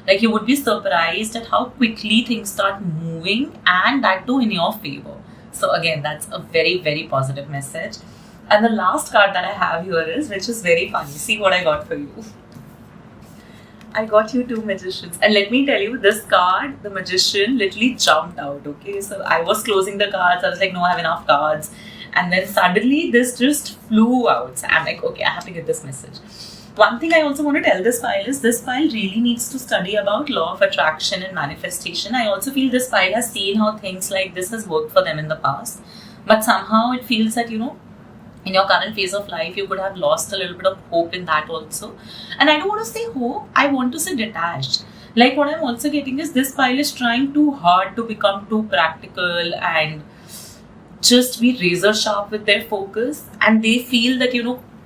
Like you would be surprised at how quickly things start moving, and that too in your favor. So again, that's a very, very positive message. And the last card that I have here is, which is very funny. See what I got for you. I got you 2 magicians. And let me tell you, this card, the magician, literally jumped out, okay? So I was closing the cards. I was like, no, I have enough cards. And then suddenly this just flew out. So I'm like, okay, I have to get this message. One thing I also want to tell this pile is this pile really needs to study about law of attraction and manifestation. I also feel this pile has seen how things like this has worked for them in the past. But somehow it feels that, in your current phase of life, you could have lost a little bit of hope in that also. And I don't want to say hope, I want to say detached. Like what I'm also getting is this pile is trying too hard to become too practical and just be razor sharp with their focus. And they feel that,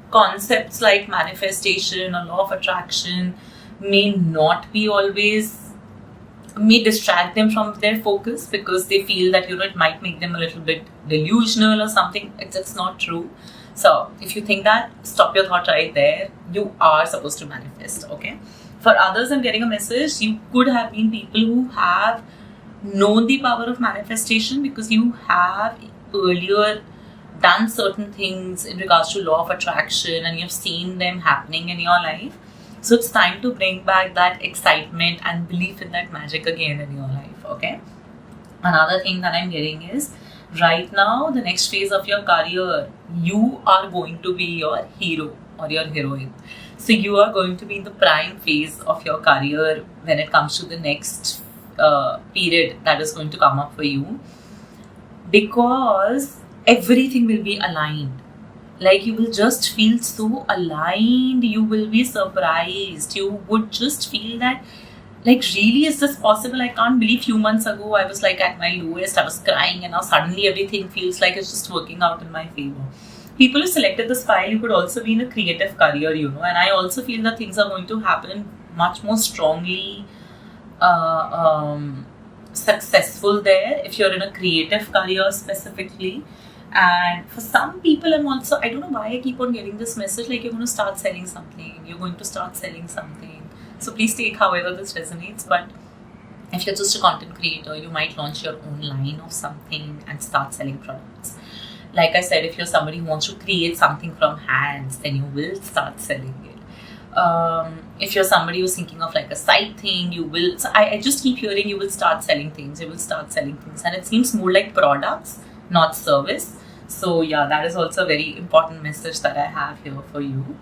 concepts like manifestation or law of attraction may distract them from their focus, because they feel that it might make them a little bit delusional or something. It's not true. So if you think that, stop your thought right there. You are supposed to manifest. Okay. For others, I'm getting a message. You could have been people who have known the power of manifestation because you have earlier done certain things in regards to law of attraction and you've seen them happening in your life. So it's time to bring back that excitement and belief in that magic again in your life, okay? Another thing that I'm getting is, right now, the next phase of your career, you are going to be your hero or your heroine. So you are going to be in the prime phase of your career when it comes to the next period that is going to come up for you, because everything will be aligned. Like, you will just feel so aligned, you will be surprised, you would just feel that, like, really, is this possible? I can't believe few months ago I was like at my lowest, I was crying, and now suddenly everything feels like it's just working out in my favor. People who selected this file, you could also be in a creative career, and I also feel that things are going to happen much more strongly successful there if you're in a creative career specifically. And for some people, I don't know why I keep on getting this message, like, you're going to start selling something, you're going to start selling something. So please take however this resonates. But if you're just a content creator, you might launch your own line of something and start selling products. Like I said, if you're somebody who wants to create something from hands, then you will start selling it. If you're somebody who's thinking of like a side thing, you will. So I just keep hearing you will start selling things, you will start selling things. And it seems more like products, not service. So yeah, that is also a very important message that I have here for you.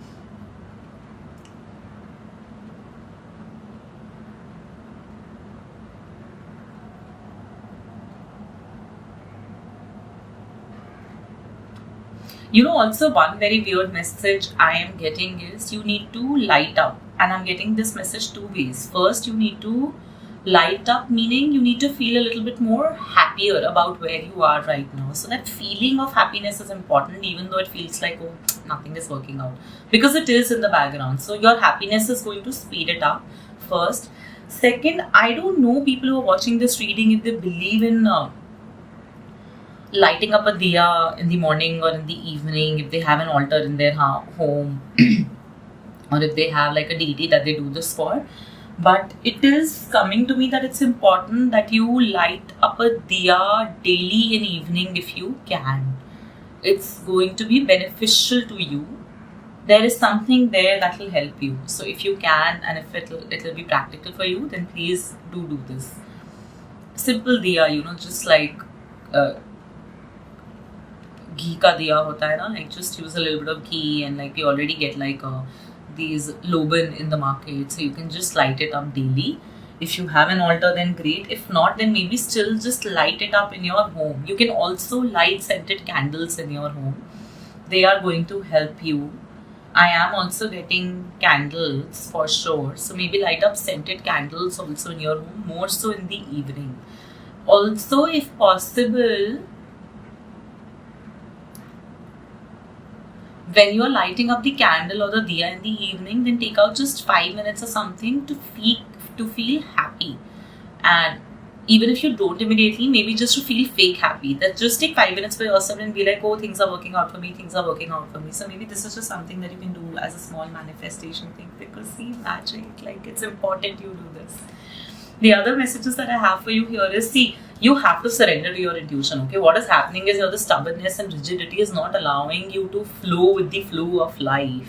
Also one very weird message I am getting is you need to light up. And I'm getting this message two ways. First, you need to light up, meaning you need to feel a little bit more happier about where you are right now. So that feeling of happiness is important, even though it feels like, oh, nothing is working out. Because it is in the background. So your happiness is going to speed it up, first. Second, I don't know people who are watching this reading if they believe in lighting up a diya in the morning or in the evening, if they have an altar in their home or if they have like a deity that they do this for. But it is coming to me that it's important that you light up a diya daily and evening if you can. It's going to be beneficial to you. There is something there that will help you. So if you can, and if it'll be practical for you, then please do this. Simple diya, just like ghee ka diya hota hai na, like just use a little bit of ghee, and like we already get like these loban in the market, so you can just light it up daily. If you have an altar, then great. If not, then maybe still just light it up in your home. You can also light scented candles in your home. They are going to help you. I am also getting candles for sure, so maybe light up scented candles also in your home, more so in the evening. Also, if possible, when you're lighting up the candle or the diya in the evening, then take out just 5 minutes or something to feel happy. And even if you don't immediately, maybe just to feel fake happy, that just take 5 minutes for yourself and be like, oh, things are working out for me, things are working out for me. So maybe this is just something that you can do as a small manifestation thing, because see, magic, like, it's important you do this. The other messages that I have for you here is, see, you have to surrender to your intuition, okay? What is happening is the stubbornness and rigidity is not allowing you to flow with the flow of life.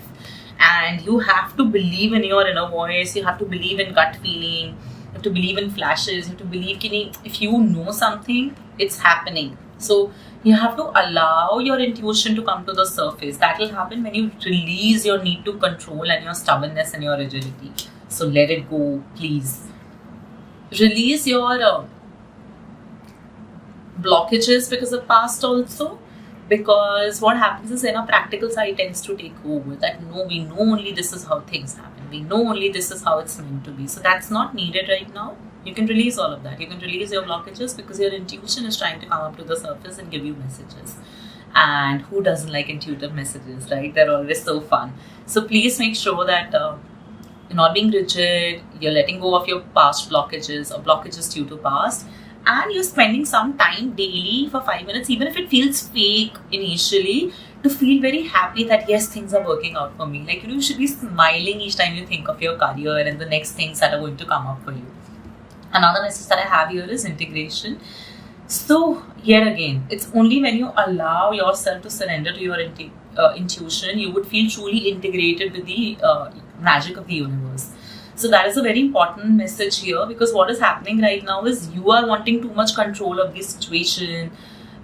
And you have to believe in your inner voice, you have to believe in gut feeling, you have to believe in flashes, you have to believe if you know something, it's happening. So you have to allow your intuition to come to the surface. That will happen when you release your need to control and your stubbornness and your rigidity. So let it go, please. Release your blockages because of past also, because what happens is our practical side tends to take over, that no, we know only this is how things happen, we know only this is how it's meant to be. So that's not needed right now. You can release all of that. You can release your blockages because your intuition is trying to come up to the surface and give you messages. And who doesn't like intuitive messages, right? They're always so fun. So please make sure that you're not being rigid, you're letting go of your past blockages or blockages due to past, and you're spending some time daily for 5 minutes, even if it feels fake initially, to feel very happy that yes, things are working out for me. Like, you should be smiling each time you think of your career and the next things that are going to come up for you. Another message that I have here is integration. So yet again, it's only when you allow yourself to surrender to your intuition, you would feel truly integrated with the magic of the universe. So that is a very important message here, because what is happening right now is you are wanting too much control of the situation.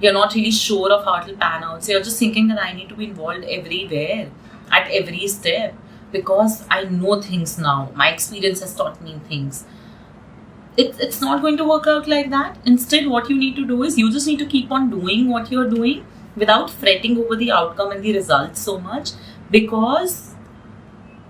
You're not really sure of how it will pan out. So you're just thinking that I need to be involved everywhere, at every step. because I know things now. My experience has taught me things. It's not going to work out like that. Instead, what you need to do is you just need to keep on doing what you're doing without fretting over the outcome and the results so much, because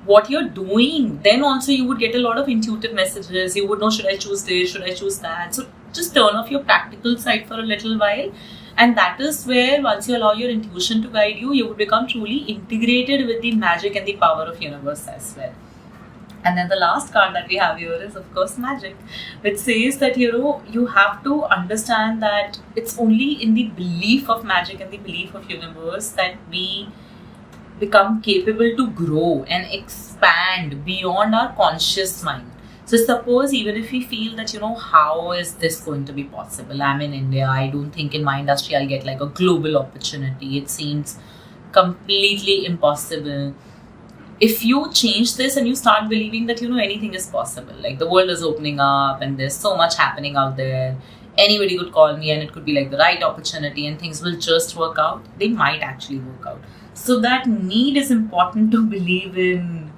what you're doing, then also you would get a lot of intuitive messages. You would know, should I choose this, should I choose that? So just turn off your practical side for a little while, and that is where, once you allow your intuition to guide you, you would become truly integrated with the magic and the power of universe as well. And then the last card that we have here is, of course, magic, which says that, you have to understand that it's only in the belief of magic and the belief of universe that we become capable to grow and expand beyond our conscious mind. So suppose even if we feel that, how is this going to be possible? I'm in India. I don't think in my industry I'll get like a global opportunity. It seems completely impossible. If you change this and you start believing that, anything is possible, like the world is opening up and there's so much happening out there, anybody could call me and it could be like the right opportunity and things will just work out, they might actually work out. So that need is important to believe in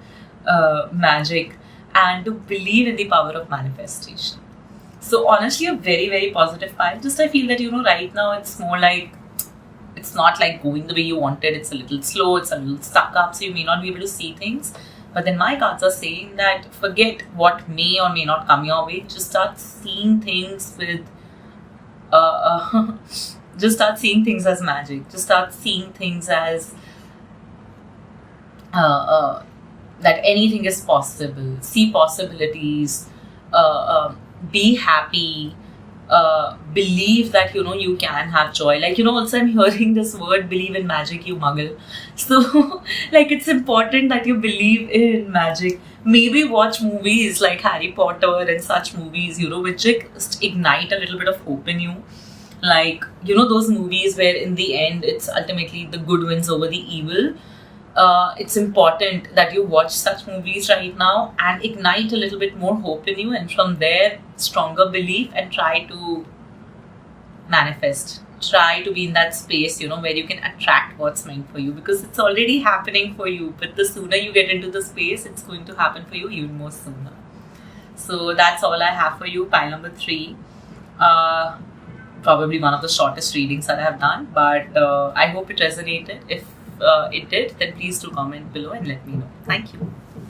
magic and to believe in the power of manifestation. So honestly, a very, very positive pile. Just I feel that, right now it's more like, it's not like going the way you wanted. It's a little slow, it's a little stuck up, so you may not be able to see things. But then my cards are saying that forget what may or may not come your way. Just start seeing things with, just start seeing things as magic. Just start seeing things as that anything is possible. See possibilities. Be happy. Believe that you can have joy. Like, also I'm hearing this word, believe in magic, you muggle. So like, it's important that you believe in magic. Maybe watch movies like Harry Potter and such movies, which just ignite a little bit of hope in you. Like, those movies where in the end it's ultimately the good wins over the evil. It's important that you watch such movies right now and ignite a little bit more hope in you, and from there, stronger belief, and try to manifest. Try to be in that space, where you can attract what's meant for you, because it's already happening for you. But the sooner you get into the space, it's going to happen for you even more sooner. So that's all I have for you, pile number 3. Probably one of the shortest readings that I have done, but I hope it resonated. If it did, then please do comment below and let me know. Thank you.